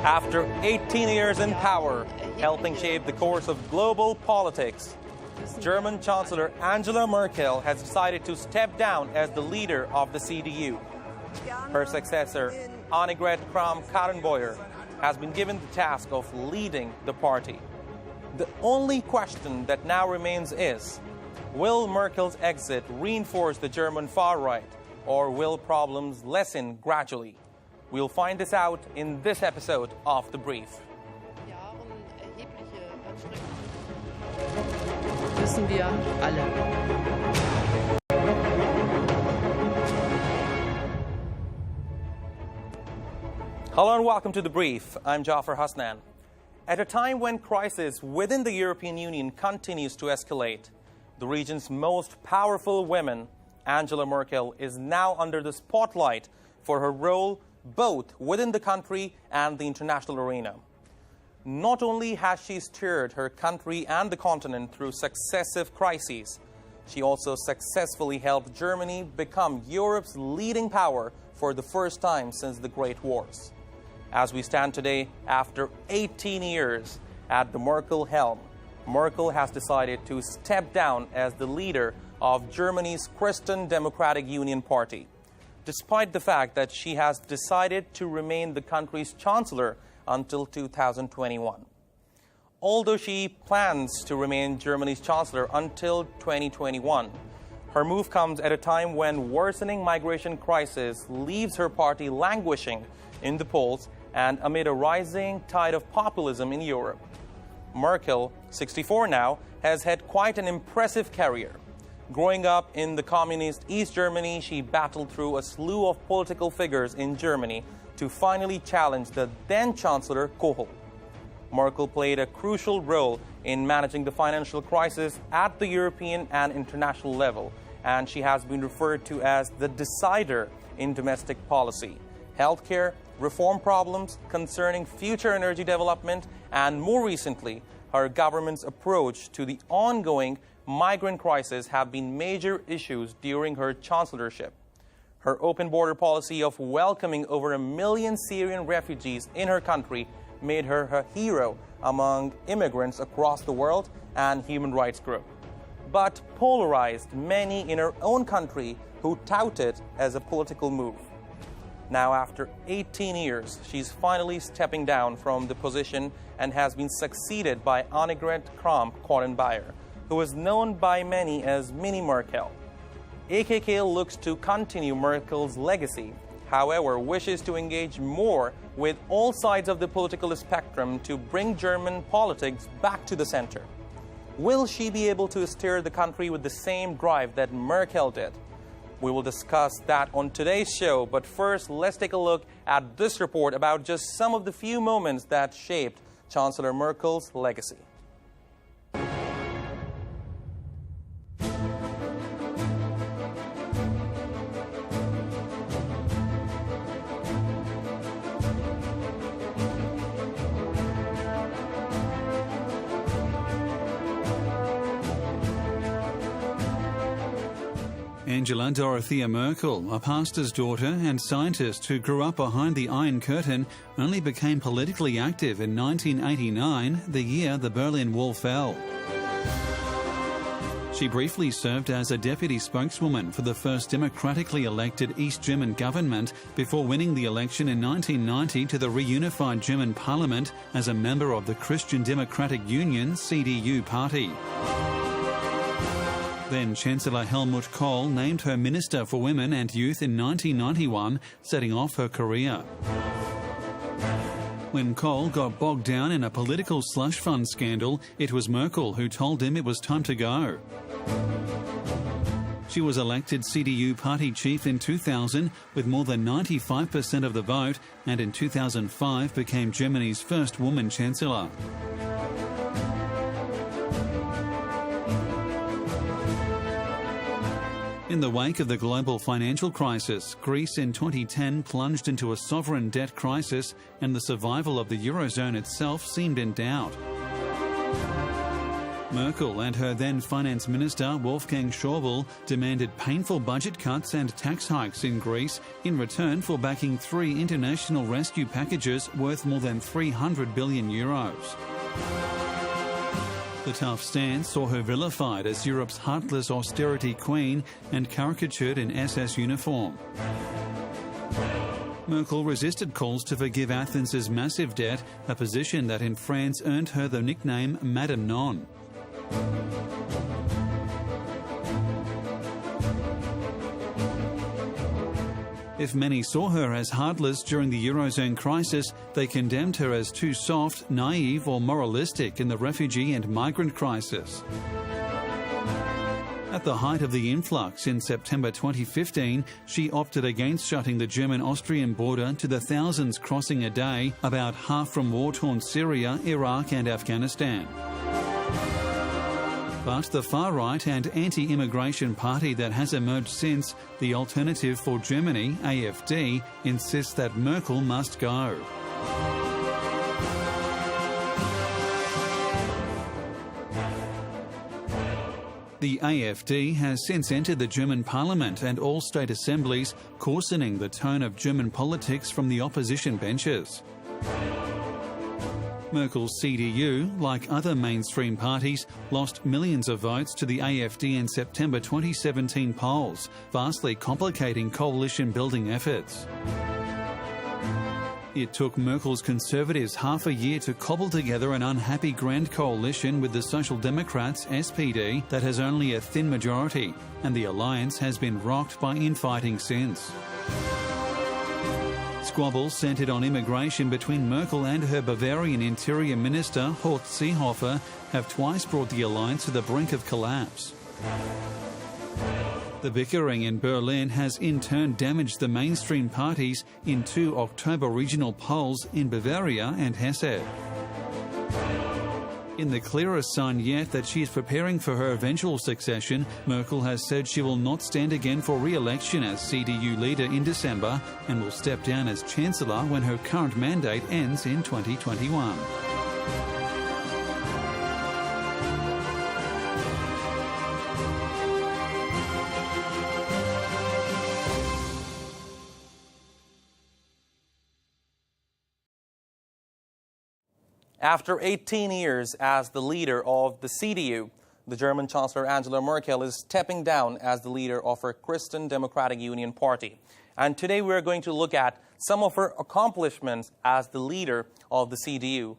After 18 years in power, helping shape the course of global politics, German Chancellor Angela Merkel has decided to step down as the leader of the CDU. Her successor, Annegret Kramp-Karrenbauer, has been given the task of leading the party. The only question that now remains is, will Merkel's exit reinforce the German far right, or will problems lessen gradually? We'll find this out in this episode of The Brief. Wissen wir alle. Hello and welcome to The Brief. I'm Jaffar Hasnain. At a time when crisis within the European Union continues to escalate, the region's most powerful woman, Angela Merkel, is now under the spotlight for her role both within the country and the international arena. Not only has she steered her country and the continent through successive crises, she also successfully helped Germany become Europe's leading power for the first time since the Great Wars. As we stand today, after 18 years at the Merkel helm, Merkel has decided to step down as the leader of Germany's Christian Democratic Union Party, despite the fact that she has decided to remain the country's chancellor until 2021. Although she plans to remain Germany's chancellor until 2021, her move comes at a time when worsening migration crisis leaves her party languishing in the polls and amid a rising tide of populism in Europe. Merkel, 64 now, has had quite an impressive career. Growing up in the communist East Germany, she battled through a slew of political figures in Germany to finally challenge the then-Chancellor Kohl. Merkel played a crucial role in managing the financial crisis at the European and international level, and she has been referred to as the decider in domestic policy, healthcare, reform problems concerning future energy development, and more recently, her government's approach to the ongoing migrant crisis have been major issues during her chancellorship. Her open border policy of welcoming over 1 million Syrian refugees in her country made her a hero among immigrants across the world and human rights groups, but polarized many in her own country who tout it as a political move. Now, after 18 years, she's finally stepping down from the position and has been succeeded by Annegret Kramp-Karrenbauer, who is known by many as Mini Merkel. AKK looks to continue Merkel's legacy, however, wishes to engage more with all sides of the political spectrum to bring German politics back to the center. Will she be able to steer the country with the same drive that Merkel did? We will discuss that on today's show, but first, let's take a look at this report about just some of the few moments that shaped Chancellor Merkel's legacy. Angela Dorothea Merkel, a pastor's daughter and scientist who grew up behind the Iron Curtain, only became politically active in 1989, the year the Berlin Wall fell. She briefly served as a deputy spokeswoman for the first democratically elected East German government before winning the election in 1990 to the reunified German parliament as a member of the Christian Democratic Union (CDU) party. Then Chancellor Helmut Kohl named her Minister for Women and Youth in 1991, setting off her career. When Kohl got bogged down in a political slush fund scandal, it was Merkel who told him it was time to go. She was elected CDU party chief in 2000 with more than 95% of the vote, and in 2005 became Germany's first woman chancellor. In the wake of the global financial crisis, Greece in 2010 plunged into a sovereign debt crisis, and the survival of the Eurozone itself seemed in doubt. Merkel and her then Finance Minister Wolfgang Schäuble demanded painful budget cuts and tax hikes in Greece in return for backing 3 international rescue packages worth more than €300 billion. The tough stance saw her vilified as Europe's heartless austerity queen and caricatured in SS uniform. Merkel resisted calls to forgive Athens' massive debt, a position that in France earned her the nickname Madame Non. If many saw her as heartless during the Eurozone crisis, they condemned her as too soft, naive or moralistic in the refugee and migrant crisis. At the height of the influx in September 2015, she opted against shutting the German-Austrian border to the thousands crossing a day, about half from war-torn Syria, Iraq and Afghanistan. But the far-right and anti-immigration party that has emerged since, the Alternative for Germany, AfD, insists that Merkel must go. The AfD has since entered the German parliament and all state assemblies, coarsening the tone of German politics from the opposition benches. Merkel's CDU, like other mainstream parties, lost millions of votes to the AfD in September 2017 polls, vastly complicating coalition-building efforts. It took Merkel's Conservatives half a year to cobble together an unhappy grand coalition with the Social Democrats, SPD, that has only a thin majority, and the alliance has been rocked by infighting since. Squabbles centred on immigration between Merkel and her Bavarian Interior Minister, Horst Seehofer, have twice brought the alliance to the brink of collapse. The bickering in Berlin has in turn damaged the mainstream parties in 2 October regional polls in Bavaria and Hesse. In the clearest sign yet that she is preparing for her eventual succession, Merkel has said she will not stand again for re-election as CDU leader in December and will step down as Chancellor when her current mandate ends in 2021. After 18 years as the leader of the CDU, the German Chancellor Angela Merkel is stepping down as the leader of her Christian Democratic Union Party. And today we're going to look at some of her accomplishments as the leader of the CDU.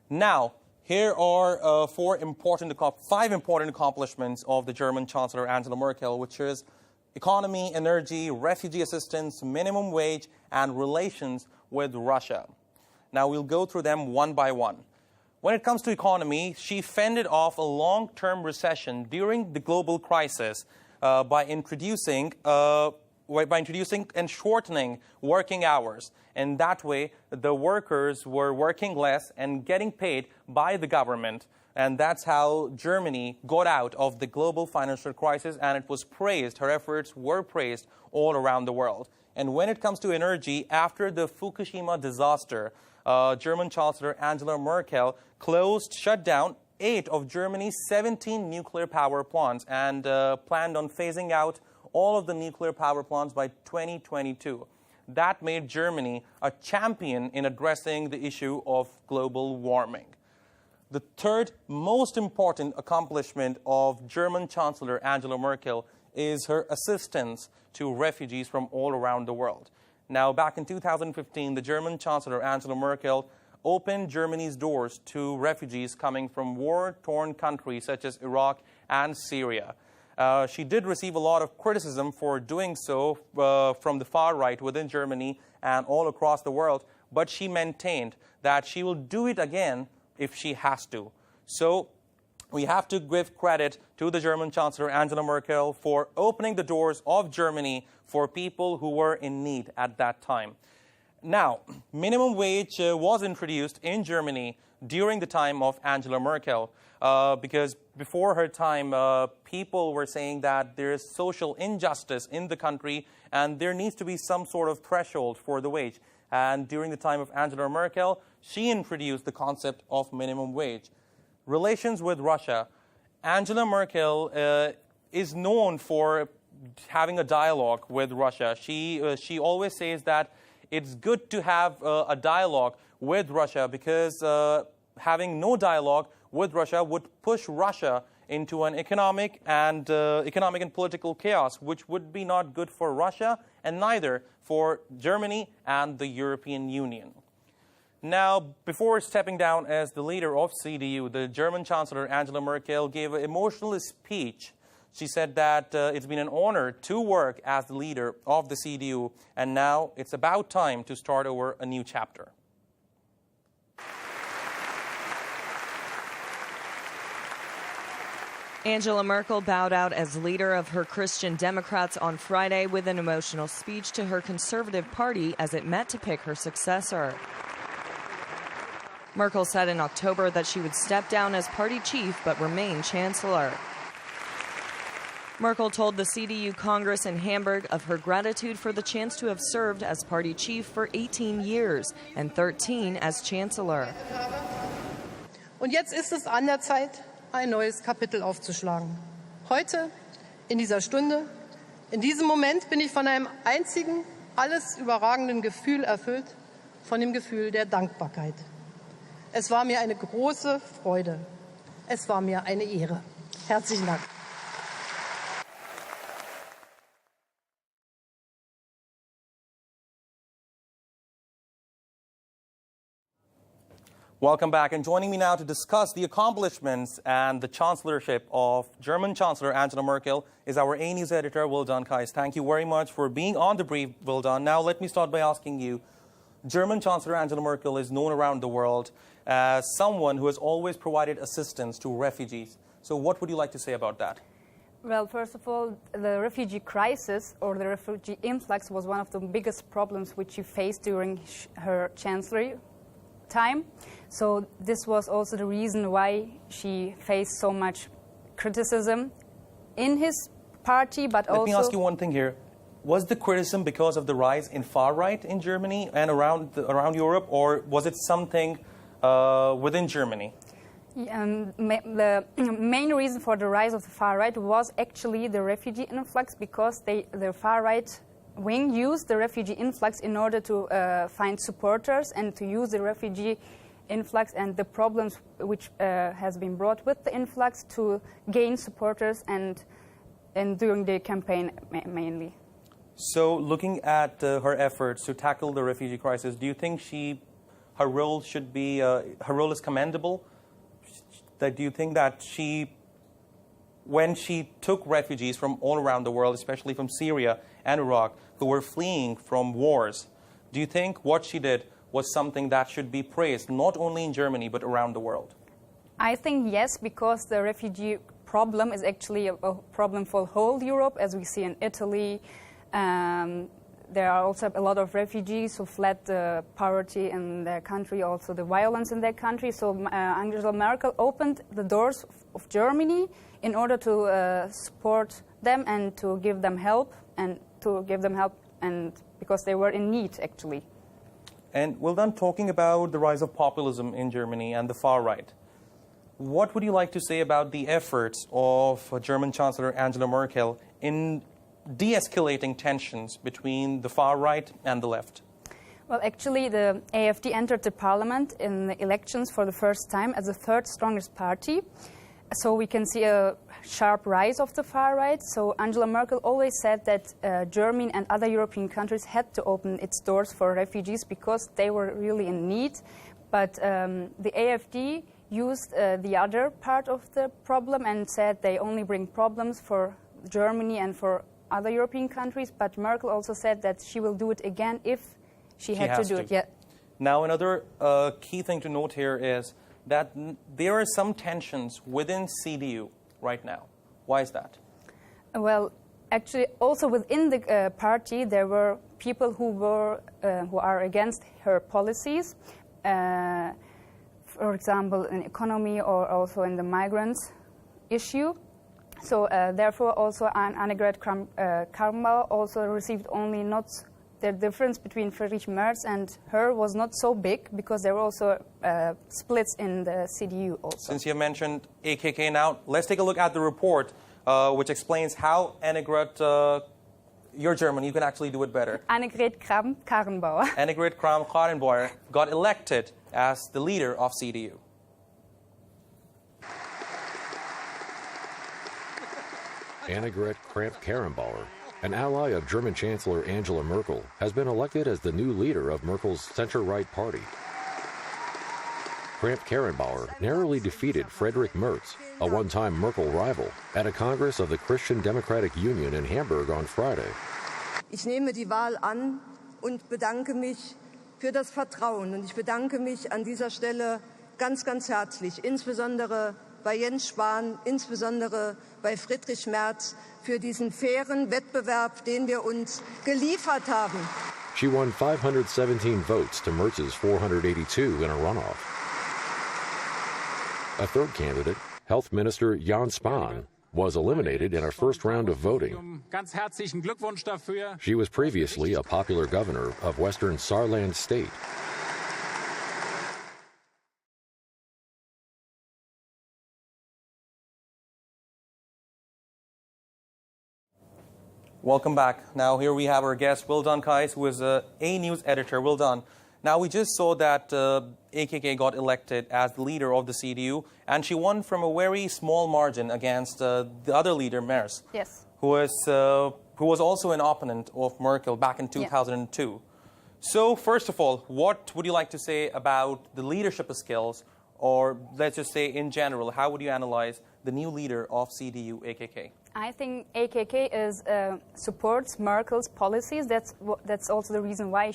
Now, here are 5 important accomplishments of the German Chancellor Angela Merkel, which is economy, energy, refugee assistance, minimum wage, and relations with Russia. Now, we'll go through them one by one. When it comes to economy, she fended off a long-term recession during the global crisis by introducing and shortening working hours. And that way, the workers were working less and getting paid by the government. And that's how Germany got out of the global financial crisis, and it was praised. Her efforts were praised all around the world. And when it comes to energy, after the Fukushima disaster, German Chancellor Angela Merkel shut down 8 of Germany's 17 nuclear power plants and planned on phasing out all of the nuclear power plants by 2022. That made Germany a champion in addressing the issue of global warming. The third most important accomplishment of German Chancellor Angela Merkel is her assistance to refugees from all around the world. Now, back in 2015, the German Chancellor Angela Merkel opened Germany's doors to refugees coming from war-torn countries such as Iraq and Syria. She did receive a lot of criticism for doing so from the far right within Germany and all across the world, but she maintained that she will do it again if she has to. So we have to give credit to the German Chancellor Angela Merkel for opening the doors of Germany for people who were in need at that time. Now, minimum wage was introduced in Germany during the time of Angela Merkel because before her time, people were saying that there is social injustice in the country and there needs to be some sort of threshold for the wage. And during the time of Angela Merkel, she introduced the concept of minimum wage. Relations with Russia. Angela Merkel is known for having a dialogue with Russia. She always says that it's good to have a dialogue with Russia because having no dialogue with Russia would push Russia into an economic and political chaos, which would be not good for Russia and neither for Germany and the European Union. Now, before stepping down as the leader of CDU, the German Chancellor Angela Merkel gave an emotional speech. She said that it's been an honor to work as the leader of the CDU, and now it's about time to start over a new chapter. Angela Merkel bowed out as leader of her Christian Democrats on Friday with an emotional speech to her Conservative Party as it met to pick her successor. Merkel said in October that she would step down as party chief but remain chancellor. Merkel told the CDU Congress in Hamburg of her gratitude for the chance to have served as party chief for 18 years and 13 as chancellor. Und jetzt ist es an der Zeit, ein neues Kapitel aufzuschlagen. Heute, in dieser Stunde, in diesem Moment bin ich von einem einzigen, alles überragenden Gefühl erfüllt, von dem Gefühl der Dankbarkeit. Es war mir eine große Freude. Es war mir eine Ehre. Herzlichen Dank. Welcome back, and joining me now to discuss the accomplishments and the chancellorship of German Chancellor Angela Merkel is our ANews editor, Vildan Kayis. Thank you very much for being on the brief, Vildan. Now let me start by asking you, German Chancellor Angela Merkel is known around the world as someone who has always provided assistance to refugees. So what would you like to say about that? Well, first of all, the refugee crisis or the refugee influx was one of the biggest problems which she faced during her chancellery time. So this was also the reason why she faced so much criticism in his party, but also... Let me ask you one thing here. Was the criticism because of the rise in far right in Germany and around Europe, or was it something within Germany? The main reason for the rise of the far right was actually the refugee influx, because the far right wing used the refugee influx in order to find supporters and to use the refugee influx and the problems which has been brought with the influx to gain supporters and during the campaign mainly. So looking at her efforts to tackle the refugee crisis, do you think her role is commendable? Do you think that when she took refugees from all around the world, especially from Syria and Iraq, who were fleeing from wars, do you think what she did was something that should be praised, not only in Germany, but around the world? I think yes, because the refugee problem is actually a problem for whole Europe, as we see in Italy. There are also a lot of refugees who fled the poverty in their country, also the violence in their country. So Angela Merkel opened the doors of Germany in order to support them and to give them help, and because they were in need, actually. And Vildan, talking about the rise of populism in Germany and the far right, what would you like to say about the efforts of German Chancellor Angela Merkel in de-escalating tensions between the far right and the left? Well, actually, the AfD entered the parliament in the elections for the first time as the third strongest party. So we can see a sharp rise of the far right. So Angela Merkel always said that Germany and other European countries had to open its doors for refugees because they were really in need. But the AfD used the other part of the problem and said they only bring problems for Germany and for other European countries. But Merkel also said that she will do it again if she had to do it. Yeah. Now, another key thing to note here is that there are some tensions within CDU right now. Why is that? Well, actually, also within the party, there were people who are against her policies, for example, in economy or also in the migrants issue. So therefore, also Annegret Kramp-Karrenbauer also received only not the difference between Friedrich Merz and her was not so big because there were also splits in the CDU also. Since you mentioned AKK now, let's take a look at the report which explains how Annegret, your German, you can actually do it better. Annegret Kramp-Karrenbauer. Annegret Kramp-Karrenbauer got elected as the leader of CDU. Annegret Kramp-Karrenbauer, an ally of German Chancellor Angela Merkel, has been elected as the new leader of Merkel's center-right party. Kramp-Karrenbauer narrowly defeated Friedrich Merz, a one-time Merkel rival, at a Congress of the Christian Democratic Union in Hamburg on Friday. Ich nehme die Wahl an und bedanke mich für das Vertrauen. Und ich bedanke mich an dieser Stelle ganz, ganz herzlich, insbesondere bei Jens Spahn, insbesondere bei Friedrich Merz, für diesen fairen Wettbewerb, den wir uns geliefert haben. She won 517 votes to Merz's 482 in a runoff. A third candidate, Health Minister Jens Spahn, was eliminated in a first round of voting. Ganz herzlichen Glückwunsch dafür. She was previously a popular governor of Western Saarland state. Welcome back. Now here we have our guest, Vildan Kayis, who is an ANews editor. Vildan, now we just saw that AKK got elected as the leader of the CDU, and she won from a very small margin against the other leader, Merz, Yes. who was also an opponent of Merkel back in 2002. Yeah. So first of all, what would you like to say about the leadership skills, or let's just say in general, how would you analyze the new leader of CDU, AKK? I think AKK supports Merkel's policies. That's also the reason why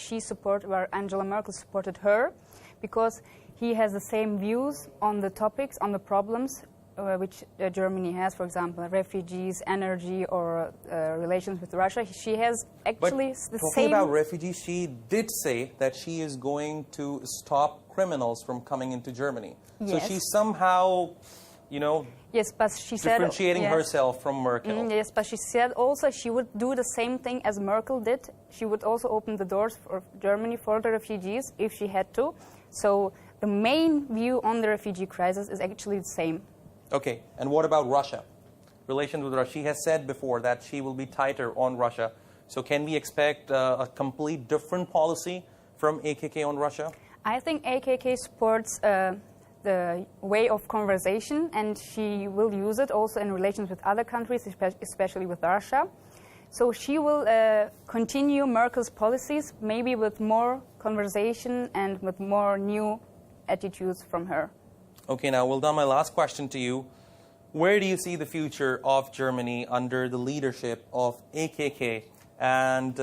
Angela Merkel supported her, because he has the same views on the topics, on the problems which Germany has, for example, refugees, energy, or relations with Russia. She has actually the same... Talking about refugees, she did say that she is going to stop criminals from coming into Germany. Yes. So she's somehow, you know... Yes, but she said... differentiating herself from Merkel. Yes, but she said also she would do the same thing as Merkel did. She would also open the doors for Germany for the refugees if she had to. So the main view on the refugee crisis is actually the same. Okay, and what about Russia? Relations with Russia. She has said before that she will be tighter on Russia. So can we expect a complete different policy from AKK on Russia? I think AKK supports the way of conversation, and she will use it also in relations with other countries, especially with Russia. So she will continue Merkel's policies, maybe with more conversation and with more new attitudes from her. Okay, now, Vildan, my last question to you. Where do you see the future of Germany under the leadership of AKK? And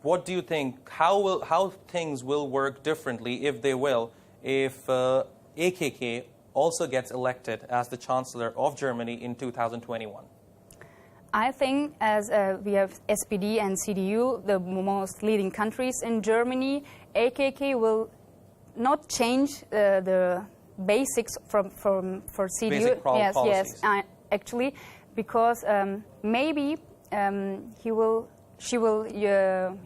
what do you think, how things will work differently, if they will, if AKK also gets elected as the Chancellor of Germany in 2021? I think as we have SPD and CDU, the most leading countries in Germany, AKK will not change the basics for CDU. Basic policies. Yes, actually, because maybe she will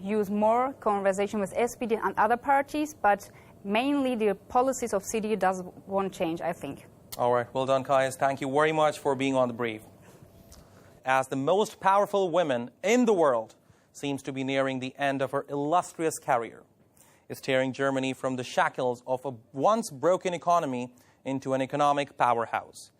use more conversation with SPD and other parties, but mainly the policies of CDU won't change, I think. All right, well done, Kayis. Thank you very much for being on The Brief. As the most powerful woman in the world seems to be nearing the end of her illustrious career, is tearing Germany from the shackles of a once broken economy into an economic powerhouse.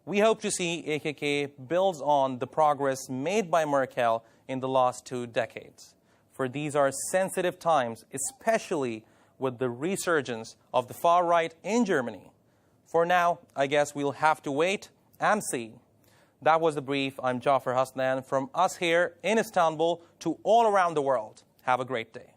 We hope to see AKK builds on the progress made by Merkel in the last 2 decades. For these are sensitive times, especially with the resurgence of the far right in Germany. For now, I guess we'll have to wait and see. That was The Brief. I'm Jaffar Hasnain. From us here in Istanbul to all around the world, have a great day.